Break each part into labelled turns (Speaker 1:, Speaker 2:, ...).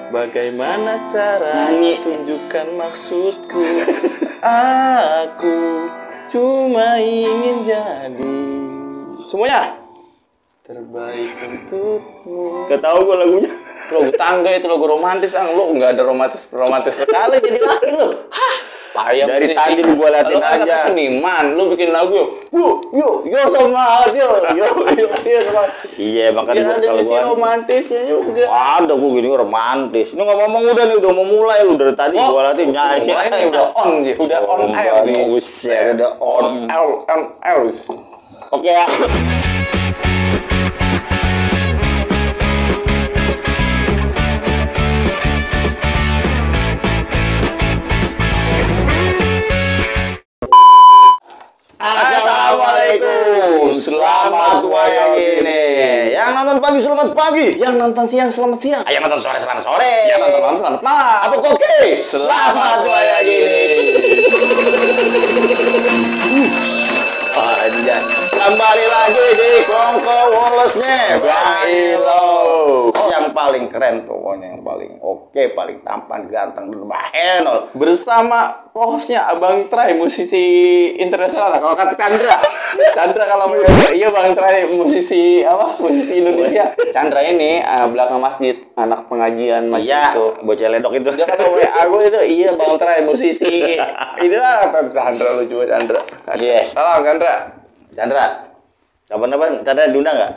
Speaker 1: Bagaimana cara tunjukkan maksudku? Aku cuma ingin jadi semuanya terbaik untukmu.
Speaker 2: Gak tau gue lagunya.
Speaker 1: Lagu tangga itu, lagu romantis. Lu nggak ada romantis sekali jadi laki lu. Hah? Payah
Speaker 2: dari tadi lu gue liatin aja.
Speaker 1: Lu kan seniman, lu bikin lagu yo semangat yo semangat.
Speaker 2: Iya makanya
Speaker 1: ada sisi romantisnya juga.
Speaker 2: Ada gue gini romantis. Ini ngomong udah nih, udah mau mulai lu dari tadi gue liatin nyanyi.
Speaker 1: Ini udah on sih, udah on air nih.
Speaker 2: Udah on
Speaker 1: air.
Speaker 2: Oke ya. Assalamualaikum, selamat wayangini. Yang nonton pagi selamat pagi,
Speaker 1: yang nonton siang selamat siang,
Speaker 2: yang nonton sore selamat sore,
Speaker 1: yang nonton malam selamat malam.
Speaker 2: Apa oke? Selamat wayangini. Anjay. Kembali lagi di Kongko Wolesnya Bailo. Yang paling keren pokoknya, yang paling oke, paling tampan, ganteng, dan bahenol.
Speaker 1: Bersama hostnya Abang Trai, musisi internasional. Kalau kata Chandra kalau iya Bang Trai, musisi apa? Musisi Indonesia. Chandra ini belakang masjid, anak pengajian masjid itu.
Speaker 2: Bocah ledok itu.
Speaker 1: Dia kata aku itu iya Bang Trai musisi. Itu apa Chandra lucu Chandra.
Speaker 2: Yes.
Speaker 1: Salam Chandra.
Speaker 2: Kapan-kapan Chandra diundang nggak?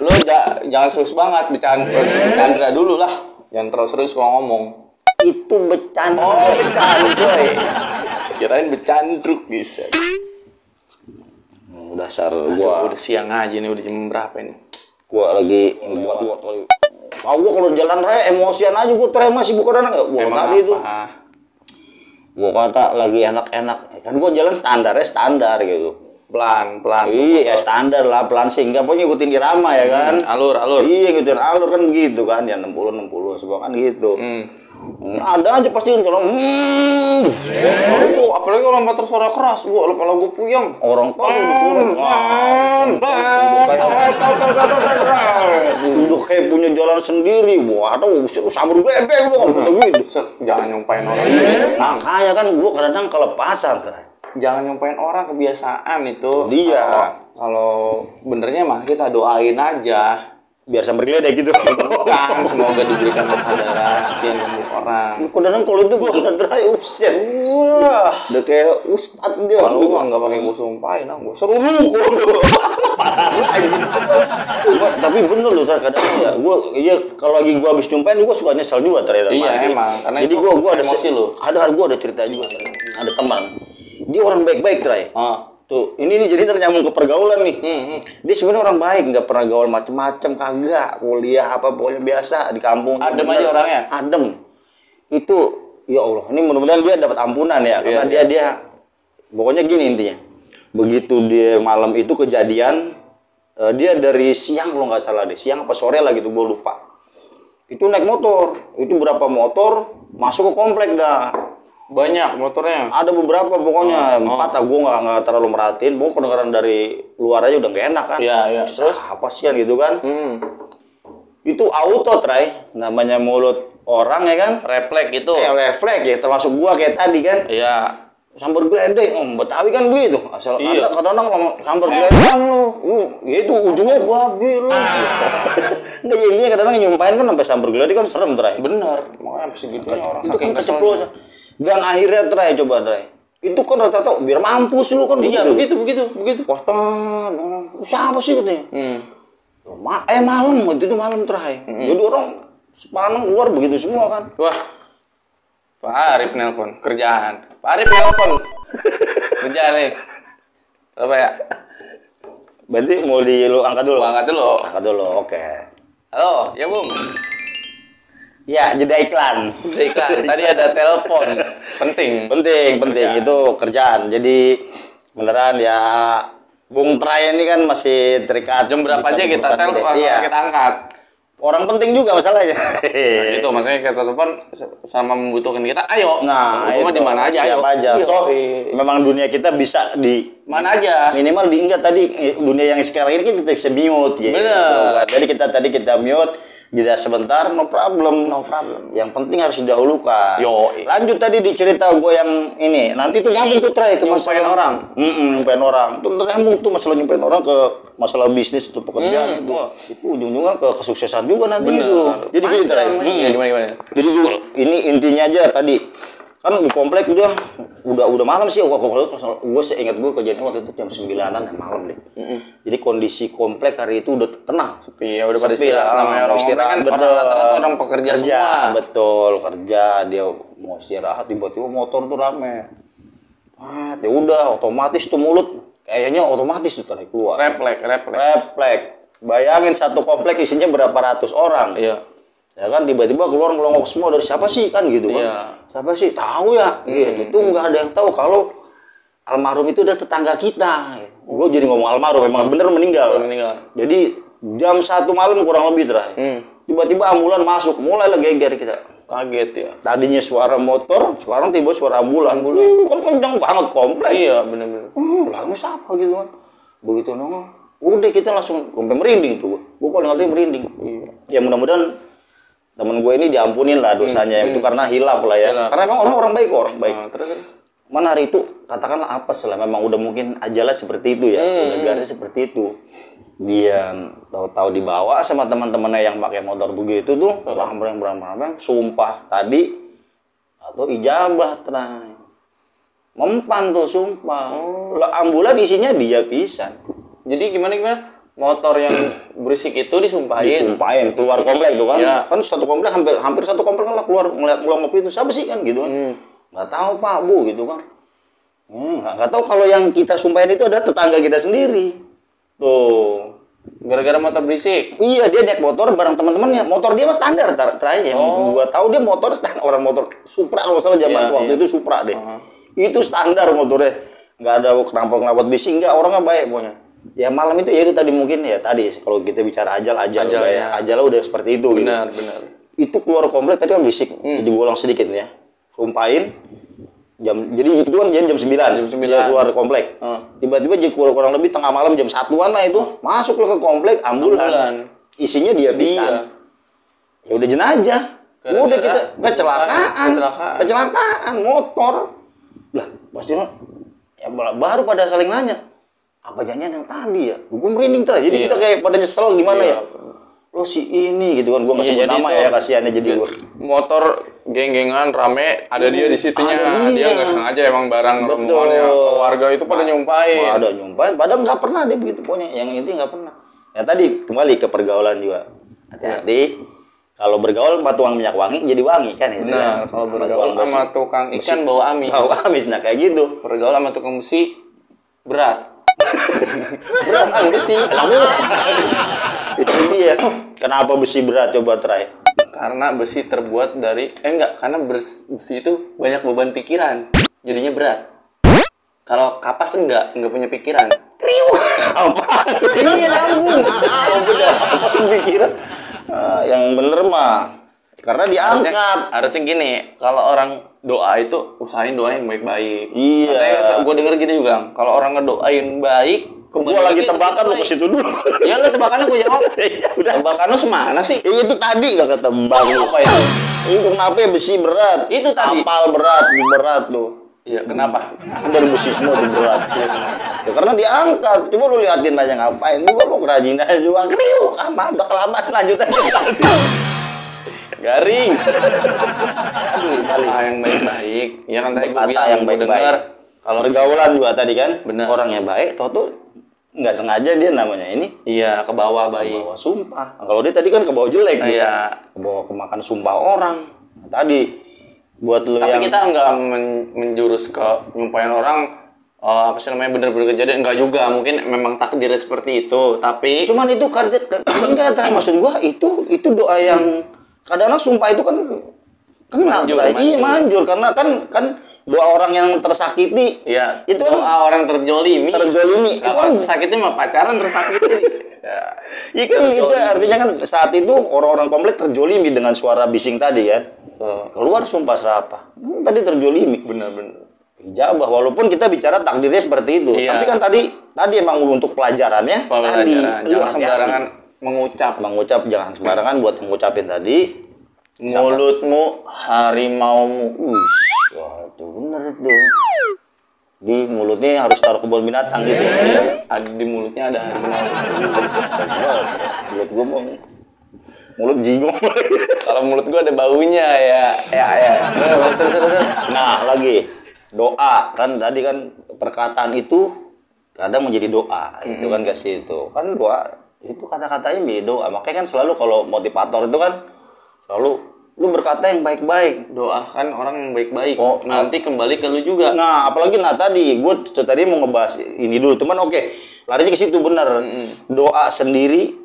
Speaker 1: Lu jangan serius banget bercanda dulu lah. Jangan terlalu serius kalau ngomong.
Speaker 2: Itu bercanda.
Speaker 1: Oh, bercanda. Kirain bercandruk bisa.
Speaker 2: Dasar gua
Speaker 1: udah siang aja nih, udah jam berapa ini?
Speaker 2: Gua lagi buat kali. Gua kalau jalan raya emosian aja gua masih bukan anak. Gua tadi itu. Gua kata lagi enak-enak. Kan gua jalan standar gitu.
Speaker 1: Pelan.
Speaker 2: Iya, standar lah, pelan sehingga pokoknya ngikutin irama ya kan.
Speaker 1: Alur.
Speaker 2: Iya, ngikutin alur kan gitu kan, ya 60 semua kan gitu. Ada aja pasti kalau
Speaker 1: apalagi kalau motor suara keras, kalau gue puyeng.
Speaker 2: Orang tahu udah kayak punya jalan sendiri. Waduh, samur bebek lu gitu.
Speaker 1: Jangan nyumpain orang.
Speaker 2: Makanya kan gua kadang kelepasan,
Speaker 1: jangan nyumpain orang, kebiasaan itu.
Speaker 2: Dia
Speaker 1: kalau benernya mah kita doain aja
Speaker 2: biar sambil gledek gitu.
Speaker 1: Bukan, semoga diberikan kesadaran kasihan untuk orang.
Speaker 2: Kadang kalau itu gua udah usia. Wah, udah kayak ustad dia.
Speaker 1: Kalau gua enggak pakai gua sumpahin, gua seru.
Speaker 2: Tapi bener loh kadang ya. Kalau lagi gua habis nyumpain gua suka nyesel juga ternyata.
Speaker 1: Iya emang, karena
Speaker 2: jadi gua ada
Speaker 1: emosi lo.
Speaker 2: Gua ada cerita juga. Ada teman. Dia orang baik-baik, Tray. Tuh, ini jadi ternyambung ke pergaulan nih. Dia sebenarnya orang baik, nggak pernah gaul macem-macem, kagak. Kuliah apa pokoknya biasa di kampung.
Speaker 1: Adem aja orangnya.
Speaker 2: Adem. Itu ya Allah, ini mudah-mudahan dia dapat ampunan ya, karena dia pokoknya gini intinya. Begitu dia malam itu kejadian, dia dari siang kalau nggak salah deh, siang apa sore lah gitu, gue lupa. Itu naik motor, itu berapa motor masuk ke komplek dah.
Speaker 1: Banyak motornya.
Speaker 2: Ada beberapa pokoknya 4 gue nggak terlalu merhatiin. Pokoknya pendengaran dari luar aja udah nggak enak kan.
Speaker 1: Iya.
Speaker 2: Terus apa sih gitu kan? Itu auto Tray, namanya mulut orang ya kan.
Speaker 1: Refleks gitu.
Speaker 2: Refleks ya, termasuk gua kayak tadi kan.
Speaker 1: Iya.
Speaker 2: Sambar geledek, Betawi kan begitu. Asal ada kadang-kadang sambar geledek lu. Ya itu ujungnya babi lu. Nggak intinya kadang-kadang nyumpain kan sampai sambar geledek kan serem Tray.
Speaker 1: Bener. Makanya sampai segitunya orang
Speaker 2: saking keceplosan. Dan akhirnya Tray, coba Tray. Itu kan rata-rata biar mampus lu kan
Speaker 1: begitu.
Speaker 2: Wah, siapa sih katanya? Malam waktu itu malam Tray. Jadi orang sepaneng keluar begitu semua kan.
Speaker 1: Wah. Pak Arif nelpon kerjaan. Pak Arif nelpon. Kerjaan nih. Apa ya?
Speaker 2: Berarti mau lu angkat dulu.
Speaker 1: Angkat dulu.
Speaker 2: Oke.
Speaker 1: Halo, ya Bung.
Speaker 2: Ya, jeda iklan.
Speaker 1: Tadi ada telepon. Penting.
Speaker 2: Itu kerjaan. Jadi beneran ya Bung Trai ini kan masih terikat.
Speaker 1: Jam berapa aja kita telepon, kita angkat.
Speaker 2: Orang penting juga masalahnya.
Speaker 1: Nah, itu maksudnya kita telepon sama membutuhkan kita. Ayo.
Speaker 2: Nah,
Speaker 1: itu di mana aja.
Speaker 2: Siapa aja. Toh memang dunia kita bisa di
Speaker 1: mana aja.
Speaker 2: Minimal di tadi dunia yang sekarang ini kita bisa mute gitu.
Speaker 1: Bener.
Speaker 2: Jadi tadi kita mute. jeda sebentar, no problem.
Speaker 1: No problem.
Speaker 2: Yang penting harus didahulukan.
Speaker 1: Yo.
Speaker 2: Lanjut tadi di cerita gue yang ini. Nanti tuh nyambung tuh Tray ke
Speaker 1: Nyumpain
Speaker 2: masalah
Speaker 1: orang.
Speaker 2: Nyumpain orang. Tuh nyambung tuh masalah nyumpain orang ke masalah bisnis atau pekerjaan itu ujung-ujungnya ke kesuksesan juga nanti itu. Jadi gini Tray.
Speaker 1: Gimana?
Speaker 2: Jadi ini intinya aja tadi. Kan di komplek udah malam sih. Gue seingat gue kejadian waktu itu jam 9-an malam deh. Jadi kondisi komplek hari itu udah tenang.
Speaker 1: Sepi ya, udah pada istirahat namanya orang
Speaker 2: istirahat.
Speaker 1: kan rata-rata orang pekerja semua.
Speaker 2: Betul, kerja dia mau istirahat tiba-tiba motor tuh rame. Ya udah otomatis tuh mulut kayaknya otomatis tuh tarik keluar. Refleks. Bayangin satu komplek isinya berapa ratus orang.
Speaker 1: Iya.
Speaker 2: Ya kan tiba-tiba keluar ngelongok semua dari siapa sih kan gitu kan.
Speaker 1: Iya.
Speaker 2: Siapa sih? Tahu ya. Gitu. Itu nggak ada yang tahu kalau almarhum itu udah tetangga kita. Gue jadi ngomong almarhum memang bener meninggal. Jadi jam 1 malam kurang lebih terakhir. Tiba-tiba ambulan masuk, mulailah geger kita.
Speaker 1: Kaget ya.
Speaker 2: Tadinya suara motor, sekarang tiba suara ambulan. Kan kencang banget komplek.
Speaker 1: Iya, bener-bener.
Speaker 2: Lah ini siapa gitu kan. Begitu nongol, udah kita langsung sampai merinding tuh. Gue kalau ngeliatnya merinding. Ya mudah-mudahan temen gue ini diampunin lah dosanya. Itu karena hilaf lah ya. Karena emang orang baik.
Speaker 1: Terus.
Speaker 2: Mana hari itu katakanlah apes lah, memang udah mungkin ajalah seperti itu ya. Udah garis seperti itu. Dia tahu-tahu dibawa sama teman-temannya yang pakai motor begitu tuh, berang-berang, sumpah tadi atau ijabah Tray. Mempan tuh sumpah. Lah ambulan isinya dia pisan.
Speaker 1: Jadi gimana? Motor yang berisik itu disumpahin
Speaker 2: keluar komplek tuh kan.
Speaker 1: Ya.
Speaker 2: Kan satu komplek hampir satu komplek lah keluar ngeliat ngopi itu. Siapa sih kan gitu kan. Nggak tahu Pak Bu gitu kan. Nggak tahu kalau yang kita sumpahin itu ada tetangga kita sendiri. Tuh.
Speaker 1: Gara-gara motor berisik.
Speaker 2: Iya, dia naik motor bareng teman-temannya. Motor dia mah standar terakhir. Gua tahu dia motor standar, orang motor Supra kalau salah zaman waktu itu Supra deh. Itu standar motornya. Nggak ada knalpot bising, enggak, orangnya baik pokoknya. Ya malam itu ya itu tadi mungkin ya tadi kalau kita bicara ajal ya. Ajal udah seperti itu gitu.
Speaker 1: Benar.
Speaker 2: Itu keluar komplek tadi kan berisik. Jadi ulang sedikit ya. Sumpahin jadi itu kan jam 9 dia keluar komplek. Tiba-tiba dia keluar kurang lebih tengah malam jam 1-an lah itu. Masuk ke komplek ambulan. Isinya dia bisa. Ya udah jenazah. Udah kita kecelakaan motor. Lah, pasti ya baru pada saling nanya. Apa janjian yang tadi ya? Gue merinding terus. Jadi kita kayak pada nyesel gimana ya? Lo si ini gitu kan, gue nggak sebut nama ya, kasihannya jadi gue.
Speaker 1: Motor geng-gengan rame, ada dia di situnya. Dia nggak sengaja emang barang rombongannya keluarga itu pada nyumpahin.
Speaker 2: Ada nyumpahin, padahal nggak pernah dia begitu pokoknya. Yang itu nggak pernah. Ya tadi kembali ke pergaulan juga. Hati-hati. Kalau bergaul sama tukang minyak wangi jadi wangi kan itu.
Speaker 1: Nah, kalau bergaul sama tukang ikan bau amis.
Speaker 2: Bau amis, nah kayak gitu.
Speaker 1: Bergaul sama tukang besi berat.
Speaker 2: Berat kan besi. Itu dia. Kenapa besi berat coba Tray?
Speaker 1: Karena besi terbuat dari karena besi itu banyak beban pikiran. Jadinya berat. Kalau kapas enggak punya pikiran.
Speaker 2: Kriu. Apa? Iya nyambung. Oh beda. Kapas pikiran. Yang bener mah karena diangkat.
Speaker 1: Harusnya gini, kalau orang doa itu usahain doa yang baik-baik.
Speaker 2: Iya.
Speaker 1: Katanya gue denger gini juga, kalau orang ngedoain baik,
Speaker 2: gue lagi tebakan lu ke situ dulu.
Speaker 1: Ya lu tebakannya gue jawab.
Speaker 2: Udah.
Speaker 1: Tebakan lu semana sih?
Speaker 2: Itu tadi gak ketebak lu.
Speaker 1: Apa itu?
Speaker 2: Itu kenapa ya besi berat?
Speaker 1: Itu tadi.
Speaker 2: Kapal berat lu.
Speaker 1: Iya, kenapa?
Speaker 2: Kan dari besi semua tuh berat. Ya karena diangkat. Coba lu liatin aja ngapain. Lu mau kerajinan juga. Kriuk. Udah kelamaan lanjut aja.
Speaker 1: Garing. Yang baik-baik. Ya kan tadi gue bilang
Speaker 2: yang baik-baik. Kalau pergaulan juga tadi kan.
Speaker 1: Bener.
Speaker 2: Orangnya baik, tuh nggak sengaja dia namanya ini.
Speaker 1: Iya, ke bawah baik.
Speaker 2: Ke bawah sumpah. Kalau dia tadi kan ke bawah jelek.
Speaker 1: Iya.
Speaker 2: Ke bawah kemakan sumpah orang. Tadi buat lu
Speaker 1: tapi
Speaker 2: yang
Speaker 1: kita nggak menjurus ke nyumpahin orang apa sih namanya bener-bener kejadian, enggak juga, mungkin memang takdirnya seperti itu, tapi
Speaker 2: cuman itu enggak maksud gua itu doa yang kadang-kadang sumpah itu kan
Speaker 1: manjur.
Speaker 2: Manjur karena kan doa orang yang tersakiti.
Speaker 1: Iya.
Speaker 2: Itu
Speaker 1: doa orang terjolimi.
Speaker 2: Itu kan
Speaker 1: sakitnya mah pacaran tersakiti.
Speaker 2: Iya kan itu artinya kan saat itu orang-orang komplek terjolimi dengan suara bising tadi kan. Keluar sumpah serapah. Tadi terjolimi.
Speaker 1: Benar-benar.
Speaker 2: Ijabah walaupun kita bicara takdirnya seperti itu.
Speaker 1: Iya.
Speaker 2: Tapi kan tadi emang untuk pelajarannya.
Speaker 1: Jangan sembarangan mengucap.
Speaker 2: jangan sembarangan buat ngucapin tadi.
Speaker 1: Mulutmu harimaumu.
Speaker 2: Wah, itu bener itu. Di mulutnya harus taruh kebun binatang gitu.
Speaker 1: Ada di mulutnya ada harimau.
Speaker 2: Mulut gua mau mulut jingong.
Speaker 1: Kalau mulut gua ada baunya ya.
Speaker 2: Terus. Nah, lagi doa kan tadi kan perkataan itu kadang menjadi doa. Itu kan kasih itu. Kan doa itu kata-katanya menjadi doa. Makanya kan selalu kalau motivator itu kan selalu lu berkata yang baik-baik.
Speaker 1: Doakan orang yang baik-baik.
Speaker 2: Oh,
Speaker 1: nanti kembali ke lu juga.
Speaker 2: Nah, apalagi tadi gue tadi mau ngebahas ini dulu. Cuman oke, larinya ke situ bener. Doa sendiri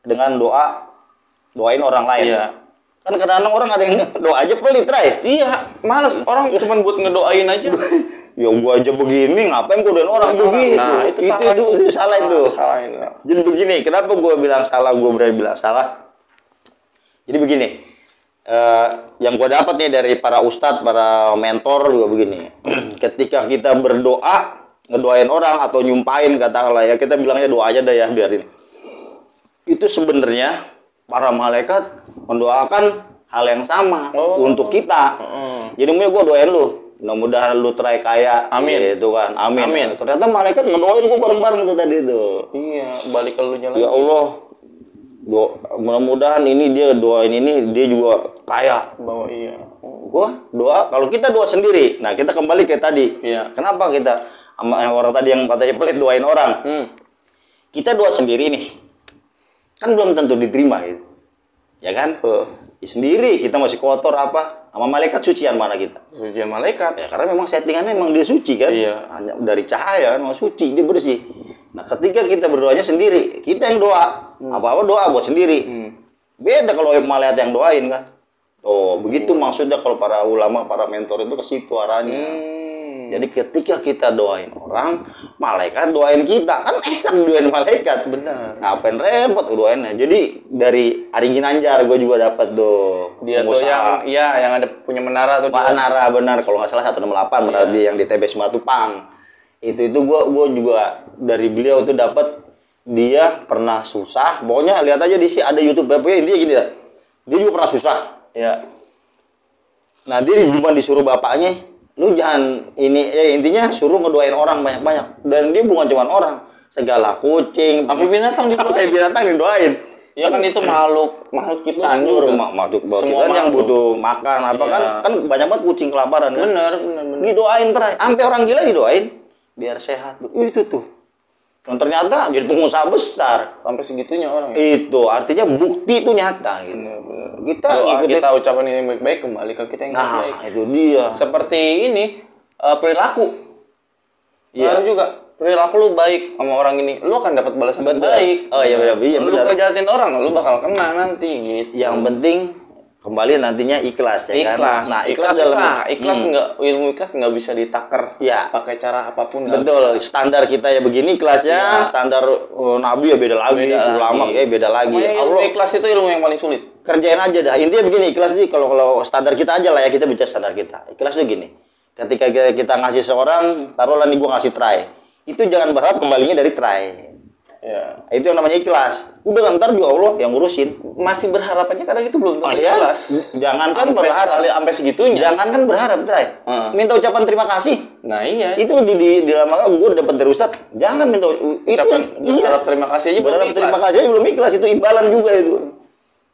Speaker 2: dengan doain orang lain.
Speaker 1: Iya.
Speaker 2: Kan kadang-kadang orang ada yang doa aja pelit, Ray.
Speaker 1: Iya, males orang cuman buat ngedoain aja.
Speaker 2: Ya gua aja begini, ngapain gua doain orang begitu?
Speaker 1: Nah, itu
Speaker 2: salah itu.
Speaker 1: Salah itu.
Speaker 2: Jadi begini, kenapa gua bilang salah? Gua berani bilang salah. Jadi begini, yang gue dapat nih dari para ustadz, para mentor juga begini. Ketika kita berdoa, ngedoain orang atau nyumpain katakanlah ya, kita bilangnya doa aja dah ya biarin. Itu sebenarnya para malaikat mendoakan hal yang sama untuk kita. Jadi gue doain lu, mudah-mudahan lu try kaya.
Speaker 1: Amin.
Speaker 2: Gitu kan, amin. Ternyata malaikat ngedoain gue bareng-bareng tuh tadi tuh.
Speaker 1: Iya, balik ke lu jalan.
Speaker 2: Ya Allah. Mudah-mudahan ini dia doain ini dia juga kaya.
Speaker 1: Bawa iya.
Speaker 2: Gua doa kalau kita doa sendiri. Nah, kita kembali ke tadi.
Speaker 1: Iya.
Speaker 2: Kenapa kita sama orang tadi yang katanya pelit doain orang? Kita doa sendiri nih. Kan belum tentu diterima gitu. Ya kan? Sendiri kita masih kotor apa? Sama malaikat sucian mana kita?
Speaker 1: Sucian malaikat.
Speaker 2: Ya karena memang settingannya memang dia suci kan?
Speaker 1: Iya.
Speaker 2: Hanya dari cahaya kan memang suci, dia bersih. Nah, ketika kita berdoanya sendiri, kita yang doa. Apa-apa doa buat sendiri. Beda kalau malaikat yang doain kan. Oh, begitu maksudnya kalau para ulama, para mentor itu ke situ arahnya. Jadi ketika kita doain orang, malaikat doain kita. Kan doain malaikat.
Speaker 1: Benar.
Speaker 2: Ngapain repot doainnya. Jadi dari Ari Ginanjar gue juga dapat tuh.
Speaker 1: Dia tuh yang ada punya menara tuh.
Speaker 2: Menara benar kalau nggak salah 168 menara dia yang di TB Simatupang. Itu gue juga dari beliau tuh dapat dia pernah susah. Pokoknya lihat aja di sini ada YouTube intinya gini dah. Dia juga pernah susah.
Speaker 1: Iya.
Speaker 2: Nah, dia cuma disuruh bapaknya, lu jangan ini intinya suruh ngedoain orang banyak-banyak. Dan dia bukan cuma orang, segala kucing,
Speaker 1: sampai binatang
Speaker 2: didoain.
Speaker 1: Ya kan itu makhluk ciptaan juga.
Speaker 2: Makhluk ciptaan yang butuh makan apa kan banyak banget kucing kelaparan kan.
Speaker 1: Bener.
Speaker 2: Didoain terus. Sampai orang gila didoain biar sehat. Itu tuh. Dan ternyata jadi pengusaha besar.
Speaker 1: Sampai segitunya orang.
Speaker 2: Itu artinya bukti itu nyata gitu.
Speaker 1: Kita ucapan ini baik-baik kembali ke kita yang baik.
Speaker 2: Nah, itu dia.
Speaker 1: Seperti ini perilaku.
Speaker 2: Iya
Speaker 1: juga. Perilaku lu baik sama orang ini, lu akan dapat balasan baik.
Speaker 2: Oh iya benar.
Speaker 1: Lu kejahatin orang, lu bakal kena nanti gitu.
Speaker 2: Yang penting kembali nantinya ikhlas ya kan.
Speaker 1: Nah, ikhlas ilmu ikhlas nggak bisa ditakar
Speaker 2: ya
Speaker 1: pakai cara apapun.
Speaker 2: Betul. Standar kita ya begini ikhlasnya, standar nabi ya beda lagi, ulama kayak beda lagi.
Speaker 1: Allah ikhlas itu ilmu yang paling sulit.
Speaker 2: Kerjain aja dah. Intinya begini, ikhlas sih kalau standar kita aja lah ya, kita bicara standar kita. Ikhlas tuh gini. Ketika kita ngasih seorang, taruhlah nih gua ngasih try. Itu jangan berharap kembalinya dari try.
Speaker 1: Ya.
Speaker 2: Itu yang namanya ikhlas. Udah kan ntar juga Allah yang ngurusin.
Speaker 1: Masih berharap aja kadang itu belum tentu
Speaker 2: ikhlas. Jangan kan berharap
Speaker 1: sampai segitunya.
Speaker 2: Jangan kan berharap, Tray. Minta ucapan terima kasih.
Speaker 1: Nah, iya.
Speaker 2: Itu di dalam agama gue dapat dari Ustaz. Jangan minta
Speaker 1: ucapan berharap terima kasih aja
Speaker 2: berharap terima kasih aja belum ikhlas, itu imbalan juga itu.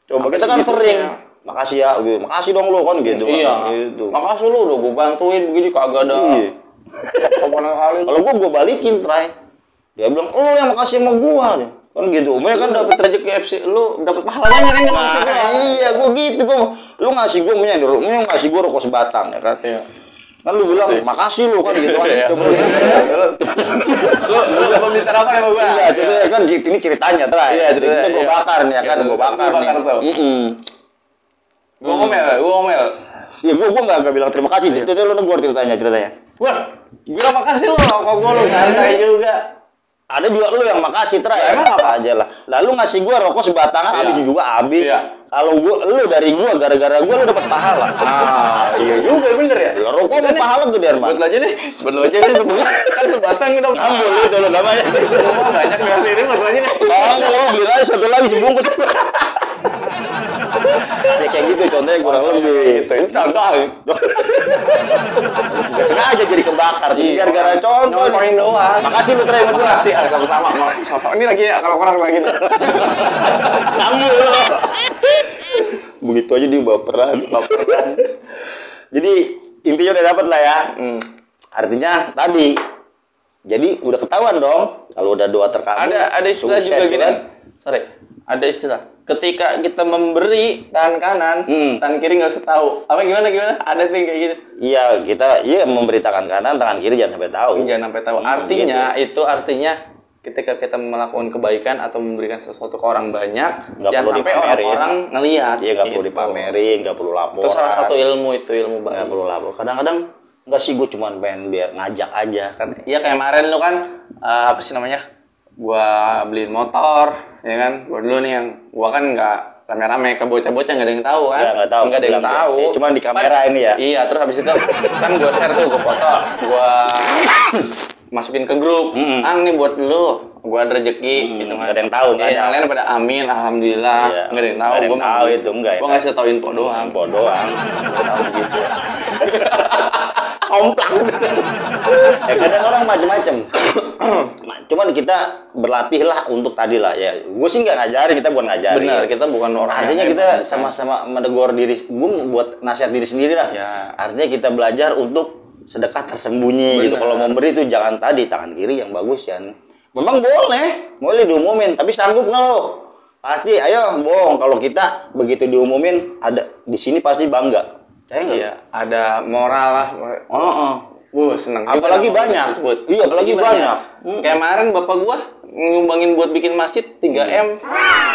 Speaker 2: Coba kita kan sering makasih ya, makasih dong lo kan gitu.
Speaker 1: Iya. Gitu. Makasih lo udah gue bantuin begini kagak ada.
Speaker 2: Iya. Kalau gue balikin, Tray. Dia bilang, "Oh, yang makasih sama gua." Kan gitu. Umumnya kan
Speaker 1: dapat rezeki FC, lu dapat pahala banyak kan ngasih gua.
Speaker 2: Iya, gua gitu lu ngasih gua ngasih gua rokok sebatang ya kan.
Speaker 1: Iya.
Speaker 2: Kan lu bilang, "Makasih lu" kan gitu kan.
Speaker 1: Lu minta apa sama gua?
Speaker 2: Iya, itu kan ini ceritanya, Tray.
Speaker 1: Iya, ceritanya
Speaker 2: gua bakar nih ya kan, gua bakar nih.
Speaker 1: Gua ngomel.
Speaker 2: Iya, gua enggak bilang terima kasih. Itu lu negor ceritanya.
Speaker 1: Wah, bilang makasih lu rokok gua lu santai juga.
Speaker 2: Ada juga lu yang makasih
Speaker 1: Lah, emang apa?
Speaker 2: aja lah. Lalu ngasih gua rokok sebatangan
Speaker 1: Iya.
Speaker 2: habis juga habis.
Speaker 1: Iya.
Speaker 2: Kalau lu dari gua gara-gara gua lu dapat pahala.
Speaker 1: Iya juga bener ya.
Speaker 2: Ya, rokok mau pahala gedean mah.
Speaker 1: Buat lo aja deh, kan sebatang udah
Speaker 2: Ngambul itu lo namanya.
Speaker 1: semua banyak ngasih ini buat lo aja deh.
Speaker 2: Kalau beli lagi satu lagi sebungkus. Ya kayak gitu contohnya kurang lebih.
Speaker 1: Itu contoh.
Speaker 2: Gak sengaja jadi kebakar. Jadi
Speaker 1: Iya.
Speaker 2: gara-gara contoh.
Speaker 1: Nyontohin doang.
Speaker 2: Makasih lu Tre sama gua.
Speaker 1: Makasih, sama-sama. Ini lagi kalau orang lagi.
Speaker 2: Ngambul. Begitu aja dia baperan. Jadi intinya udah dapat lah ya. Artinya tadi. Jadi udah ketahuan dong kalau udah doa terkabul.
Speaker 1: Ada istilah juga
Speaker 2: sukses,
Speaker 1: gini.
Speaker 2: kan?
Speaker 1: Sorry. Ada istilah. Ketika kita memberi tangan kanan, tangan kiri nggak usah tahu. Apa gimana? Ada tuh yang kayak gitu.
Speaker 2: Iya, kita memberi tangan kanan, tangan kiri jangan sampai tahu.
Speaker 1: Jangan sampai tahu. Artinya ketika kita melakukan kebaikan atau memberikan sesuatu ke orang banyak,
Speaker 2: Nggak
Speaker 1: jangan
Speaker 2: perlu
Speaker 1: sampai
Speaker 2: dipamerin.
Speaker 1: orang-orang ngelihat.
Speaker 2: Iya, nggak perlu
Speaker 1: Gitu.
Speaker 2: dipamerin, nggak perlu laporan.
Speaker 1: Itu salah satu ilmu
Speaker 2: nggak
Speaker 1: baik.
Speaker 2: perlu lapor. Kadang-kadang nggak sih, gue cuman pengen biar ngajak aja kan.
Speaker 1: Iya kayak kemarin lu kan apa sih namanya? Gua beliin motor, ya kan? Gua dulu nih yang gua kan nggak rame-rame ke bocah-bocah nggak ada yang tahu kan?
Speaker 2: Ya, nggak tahu.
Speaker 1: Nggak ada yang
Speaker 2: Bilang,
Speaker 1: tahu.
Speaker 2: ya, cuman di kamera ini ya.
Speaker 1: Iya, terus habis itu kan gua share tuh, gua foto, gua masukin ke grup. Ang nih buat lu, gua ada rezeki gitu kan.
Speaker 2: nggak ada yang tahu, nggak
Speaker 1: Iya, yang
Speaker 2: ada.
Speaker 1: lain pada amin, alhamdulillah.
Speaker 2: Iya,
Speaker 1: Nggak ada yang tahu.
Speaker 2: nggak ada yang
Speaker 1: Gua
Speaker 2: tahu
Speaker 1: mah-
Speaker 2: itu, enggak ya.
Speaker 1: Gua ngasih tau info doang.
Speaker 2: Info doang. Tahu gitu. Somplak. Ya kadang orang macam-macam. Cuman kita berlatih lah untuk tadi lah ya. Gue sih nggak ngajarin, kita bukan ngajarin.
Speaker 1: Benar, kita bukan orang
Speaker 2: Artinya
Speaker 1: yang
Speaker 2: kita
Speaker 1: hebat,
Speaker 2: sama-sama menegur diri. Gue buat nasihat diri sendiri lah.
Speaker 1: Ya.
Speaker 2: Artinya kita belajar untuk sedekah tersembunyi gitu.
Speaker 1: Benar.
Speaker 2: Kalau memberi itu jangan tadi tangan kiri yang bagus ya. Memang boleh diumumin. Tapi sanggup nggak lo? Pasti, ayo bohong. Kalau kita begitu diumumin, ada di sini pasti bangga. Saya nggak?
Speaker 1: Iya, ada moral lah. Seneng juga
Speaker 2: Apalagi
Speaker 1: nama
Speaker 2: banyak.
Speaker 1: disebut.
Speaker 2: Iya, apalagi banyak.
Speaker 1: Kayak kemarin bapak gua nyumbangin buat bikin masjid 3M.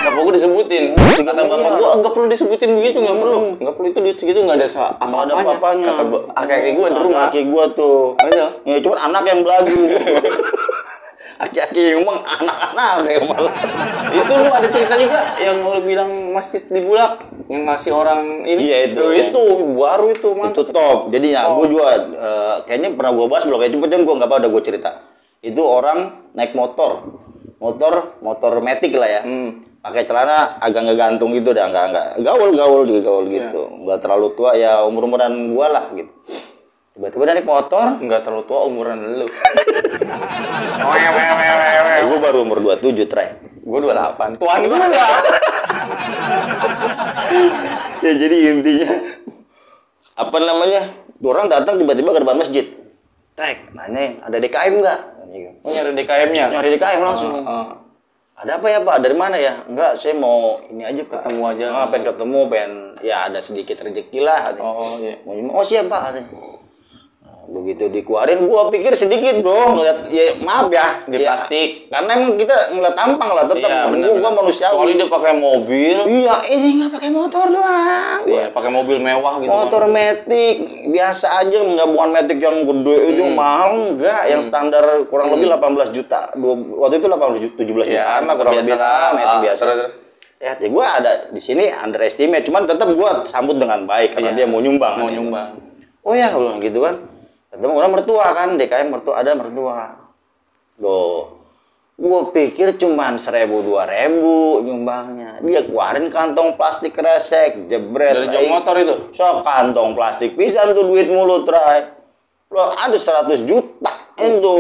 Speaker 1: Bapak gua disebutin. Kata bapak gua enggak perlu disebutin begitu, enggak perlu. Enggak perlu itu duit segitu enggak ada
Speaker 2: Nggak ada
Speaker 1: apa-apanya.
Speaker 2: apa-apanya.
Speaker 1: Kata kakek gua di rumah.
Speaker 2: Aki gua tuh.
Speaker 1: Ada.
Speaker 2: Ya cuman anak yang belagu. Aki-aki emang anak-anak kayak malah.
Speaker 1: Itu lu ada cerita juga yang lu bilang masjid di Bulak yang ngasih orang ini.
Speaker 2: Iya, itu.
Speaker 1: Itu baru itu
Speaker 2: Itu
Speaker 1: mantap.
Speaker 2: top. Jadi ya gua juga kayaknya pernah gua bahas belum kayak cuma gua nggak apa udah gua cerita. Itu orang naik motor Matic lah ya. Pakai celana agak ngegantung gitu dah, enggak gaul gitu. Enggak terlalu tua ya, umur-umuran gua lah gitu. Tiba-tiba dia naik motor,
Speaker 1: Enggak terlalu tua umuran lu.
Speaker 2: gua baru umur 27, Tray.
Speaker 1: Gua 28. Tuan gua enggak.
Speaker 2: Ya jadi intinya apa namanya? Orang datang tiba-tiba ke depan masjid. Trek, nanya ada DKM enggak?
Speaker 1: Oh, nyari DKM-nya.
Speaker 2: Nyari DKM langsung. Ada apa ya Pak? Dari mana ya? Enggak, saya mau ini aja Pak.
Speaker 1: Ketemu aja.
Speaker 2: Pengen ketemu, pengen ya ada sedikit rezeki lah.
Speaker 1: Oh iya.
Speaker 2: Oh siap Pak. Katanya. Begitu dikeluarin, gua pikir sedikit bro, ngeliat ya maaf ya
Speaker 1: Di
Speaker 2: ya,
Speaker 1: plastik.
Speaker 2: karena emang kita ngeliat tampang lah tetap.
Speaker 1: Iya,
Speaker 2: Gua manusiawi.
Speaker 1: Soalnya dia pakai mobil.
Speaker 2: Iya, ini nggak pakai motor doang.
Speaker 1: Iya, pakai mobil mewah gitu.
Speaker 2: Motor Matic biasa aja, nggak bukan Matic yang gede itu mahal enggak, yang standar kurang lebih 18 juta. Waktu itu 17 juta.
Speaker 1: Iya, emang
Speaker 2: kurang
Speaker 1: biasa
Speaker 2: lebih lah, Matic biasa.
Speaker 1: Terus.
Speaker 2: Ya, gue ada di sini underestimate, cuman tetap gue sambut dengan baik karena dia mau nyumbang.
Speaker 1: Mau nyumbang.
Speaker 2: Oh ya, kalau gitu kan. Ketemu orang mertua kan, DKM mertua ada mertua. Loh, gue pikir cuman 1.000-2.000 nyumbangnya. Dia keluarin kantong plastik kresek, jebret.
Speaker 1: Dari jam motor itu.
Speaker 2: So kantong plastik pisan tuh duit mulut Ray. Lo ada 100 juta itu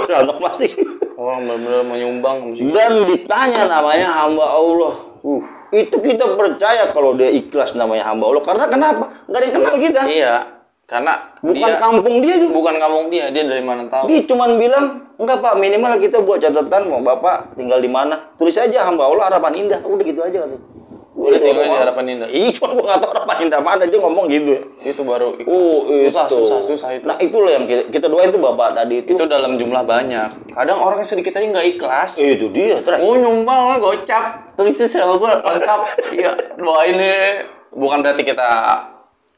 Speaker 2: kantong plastik.
Speaker 1: Orang benar-benar menyumbang.
Speaker 2: Dan ditanya namanya hamba Allah. Itu kita percaya kalau dia ikhlas namanya hamba Allah. Karena kenapa? Nggak ada yang kenal kita.
Speaker 1: Iya, karena
Speaker 2: Bukan kampung dia juga.
Speaker 1: Bukan kampung dia dari mana tahu.
Speaker 2: Dia cuman bilang, enggak Pak, minimal kita buat catatan mau Bapak tinggal di mana. Tulis aja hamba Allah Harapan Indah. Udah gitu aja katanya.
Speaker 1: Boleh tinggal di Harapan Indah.
Speaker 2: Iya, cuma gua nggak tahu Harapan Indah mana, dia ngomong gitu ya.
Speaker 1: Itu baru susah itu.
Speaker 2: Nah, itulah yang kita doain tuh Bapak tadi itu.
Speaker 1: Itu dalam jumlah banyak. Kadang orang sedikit aja nggak ikhlas.
Speaker 2: Itu dia, Tray.
Speaker 1: Oh nyumbang, gocap. Tulis sama gue lengkap. Iya, doain nih. Bukan berarti kita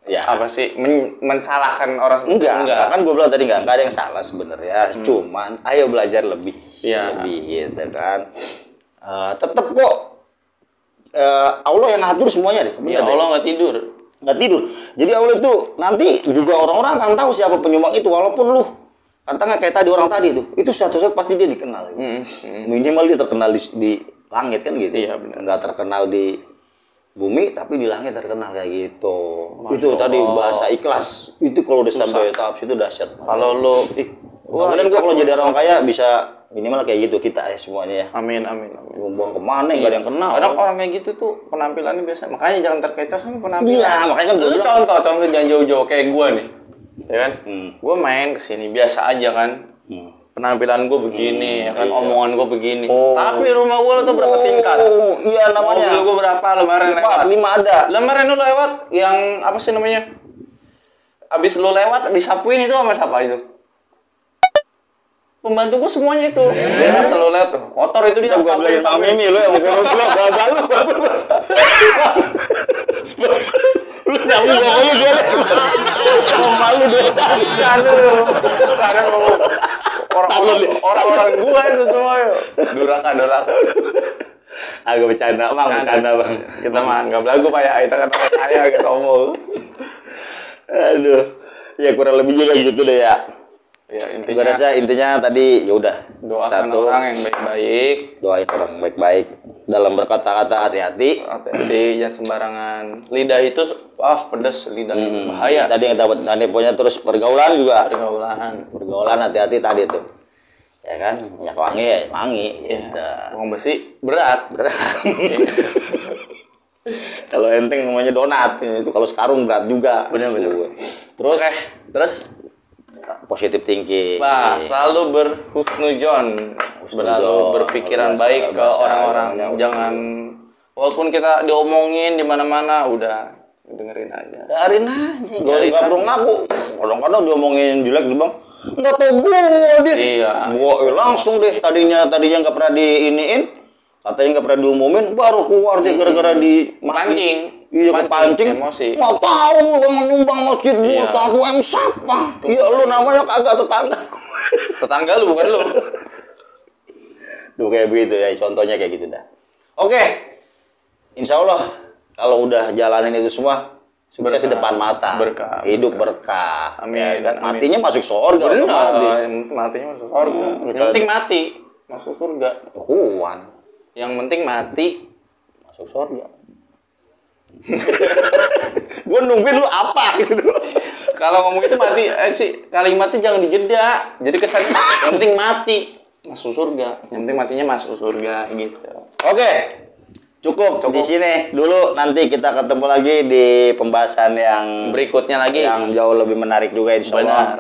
Speaker 2: Ya.
Speaker 1: apa sih mensalahkan orang seperti
Speaker 2: Enggak. Kan gue bilang tadi enggak ada yang salah sebenarnya. Cuman ayo belajar lebih.
Speaker 1: Iya.
Speaker 2: Lebih gitu kan. Tetap kok Allah yang ngatur semuanya deh.
Speaker 1: Ya Allah nggak tidur.
Speaker 2: Nggak tidur. Jadi Allah itu nanti juga orang-orang akan tahu siapa penyumbang itu walaupun lu katakan kayak tadi orang tadi itu suatu saat pasti dia dikenal. Minimal dia terkenal di langit kan gitu.
Speaker 1: Iya benar.
Speaker 2: Nggak terkenal di bumi tapi di langit terkenal kayak gitu.
Speaker 1: Masya
Speaker 2: Itu
Speaker 1: Allah.
Speaker 2: tadi bahasa ikhlas. Itu kalau udah sampai tahap itu dahsyat.
Speaker 1: Kalau lu
Speaker 2: Kemudian gua kalau jadi orang kaya bisa minimal kayak gitu kita ya semuanya ya.
Speaker 1: amin.
Speaker 2: Buang kemana nggak ada yang kenal.
Speaker 1: Kadang orang kayak gitu tuh penampilannya biasa. Makanya jangan terkecoh sama penampilan.
Speaker 2: Iya, makanya kan gua
Speaker 1: Lu
Speaker 2: bilang.
Speaker 1: contoh jangan jauh-jauh kayak gua nih. Ya kan? Gua main kesini biasa aja kan. Penampilan gue begini, ya kan, omongan gue begini. Tapi rumah gue lo tuh berapa tingkat?
Speaker 2: Oh, iya namanya.
Speaker 1: Mobil gue berapa? Lembaran
Speaker 2: 4,
Speaker 1: lewat.
Speaker 2: 5 ada.
Speaker 1: Lembaran lu lewat, yang apa sih namanya? Abis lu lewat, disapuin itu sama siapa itu? Pembantu gue semuanya itu. Dia selalu lewat, kotor itu dia.
Speaker 2: Gua beliin sama Mimi lu yang bukan lu gagal lu. Lu nyambung pokoknya gue liat. Malu dosa.
Speaker 1: Karena orang-orang gua itu semua yuk. Duraka.
Speaker 2: Agak bercanda bang.
Speaker 1: Kita mah anggap lagu Pak ya, kita kan orang kaya agak sombong.
Speaker 2: Aduh, ya kurang lebih juga gitu deh ya.
Speaker 1: Ya
Speaker 2: Gue
Speaker 1: intinya
Speaker 2: rasa intinya tadi ya udah.
Speaker 1: doakan
Speaker 2: Satu,
Speaker 1: orang yang baik-baik.
Speaker 2: doain orang baik-baik dalam berkata-kata hati-hati.
Speaker 1: Hati-hati, jangan sembarangan. Lidah itu pedas lidah bahaya.
Speaker 2: Tadi yang dapat punya terus pergaulan juga.
Speaker 1: Pergaulan.
Speaker 2: Hati-hati tadi tuh. Ya kan, minyak wangi ya wangi.
Speaker 1: Ya,
Speaker 2: Gitu.
Speaker 1: uang besi berat. Iya.
Speaker 2: Kalau enteng namanya donat, itu kalau sekarung berat juga.
Speaker 1: Bener.
Speaker 2: Terus
Speaker 1: Oke, terus
Speaker 2: positif thinking.
Speaker 1: selalu berhusnuzon, selalu berpikiran baik ke orang-orang. Jangan walaupun kita diomongin di mana-mana udah dengerin aja.
Speaker 2: Biarin aja. Gak perlu ngaku. Kadang-kadang diomongin jelek bang. Nggak tau gue dia.
Speaker 1: Iya.
Speaker 2: Gue langsung deh. Tadinya nggak pernah diiniin. Katanya nggak pernah diumumin. Baru keluar dia gara-gara di
Speaker 1: Pancing.
Speaker 2: Iya kepancing.
Speaker 1: Emosi.
Speaker 2: Nggak tahu yang menyumbang masjid
Speaker 1: Iya.
Speaker 2: 21 M siapa? Iya lu namanya kagak tetangga.
Speaker 1: Tetangga lu bukan lu.
Speaker 2: Tuh kayak begitu ya. Contohnya kayak gitu dah. Oke. Insya Allah kalau udah jalanin itu semua sukses di depan mata.
Speaker 1: Berkah.
Speaker 2: Hidup berkah.
Speaker 1: Amin.
Speaker 2: Ya kan?
Speaker 1: Amin.
Speaker 2: Matinya masuk surga. otomatis.
Speaker 1: Matinya masuk surga. Yang penting mati masuk surga.
Speaker 2: Tuhan.
Speaker 1: Yang penting mati.
Speaker 2: Masuk surga. Gue nungguin lu apa gitu.
Speaker 1: Kalau ngomong itu mati kalimatnya jangan dijeda. Jadi kesannya yang penting mati masuk surga. Yang penting matinya masuk surga gitu.
Speaker 2: Oke. Cukup di sini dulu, nanti kita ketemu lagi di pembahasan yang
Speaker 1: Berikutnya lagi
Speaker 2: yang jauh lebih menarik juga insya Allah.
Speaker 1: benar.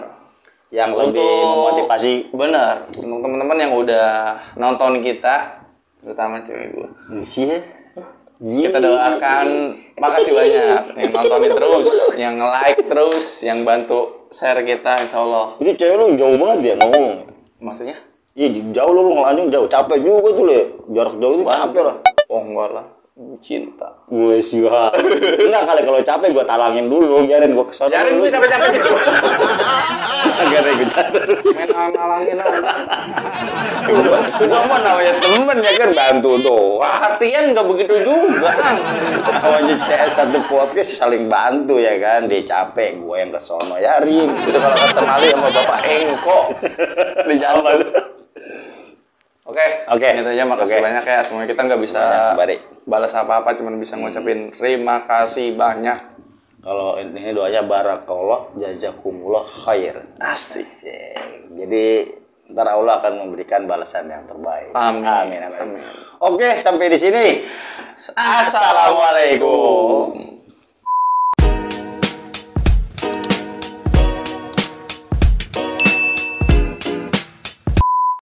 Speaker 2: Yang lebih memotivasi.
Speaker 1: Benar. Untuk teman-teman yang udah nonton kita, terutama cewek gue.
Speaker 2: Iya.
Speaker 1: Kita doakan, makasih banyak yang nontonin terus, yang like terus, yang bantu share kita, insya Allah.
Speaker 2: Ini cewek lu jauh banget ya ngomong.
Speaker 1: Maksudnya?
Speaker 2: Iya jauh lu ngelanjung jauh, capek juga tuh le. Jarak jauh itu capek lah.
Speaker 1: Oh enggak lah, cinta.
Speaker 2: Gue sih enggak kali kalau capek gue talangin dulu, biarin gue kesana.
Speaker 1: Biarin gue capek-capek gitu.
Speaker 2: Agak ada gue cadar.
Speaker 1: Main ngalangin aja.
Speaker 2: Gue mau namanya temen ya kan bantu doang.
Speaker 1: Perhatian nggak begitu juga.
Speaker 2: Namanya CS1 podcast saling bantu ya kan. Dia capek, gue yang kesono ya Rin.
Speaker 1: Itu kalau kata Mali sama Bapak Engko di jalan. Oke, itu aja. Makasih banyak ya. Semuanya kita nggak bisa balas apa-apa, cuma bisa ngucapin terima kasih banyak.
Speaker 2: Kalau ini doanya barakallah jazakumullah khair.
Speaker 1: Asik.
Speaker 2: Jadi ntar Allah akan memberikan balasan yang terbaik.
Speaker 1: Amin.
Speaker 2: Oke, sampai di sini. Assalamualaikum.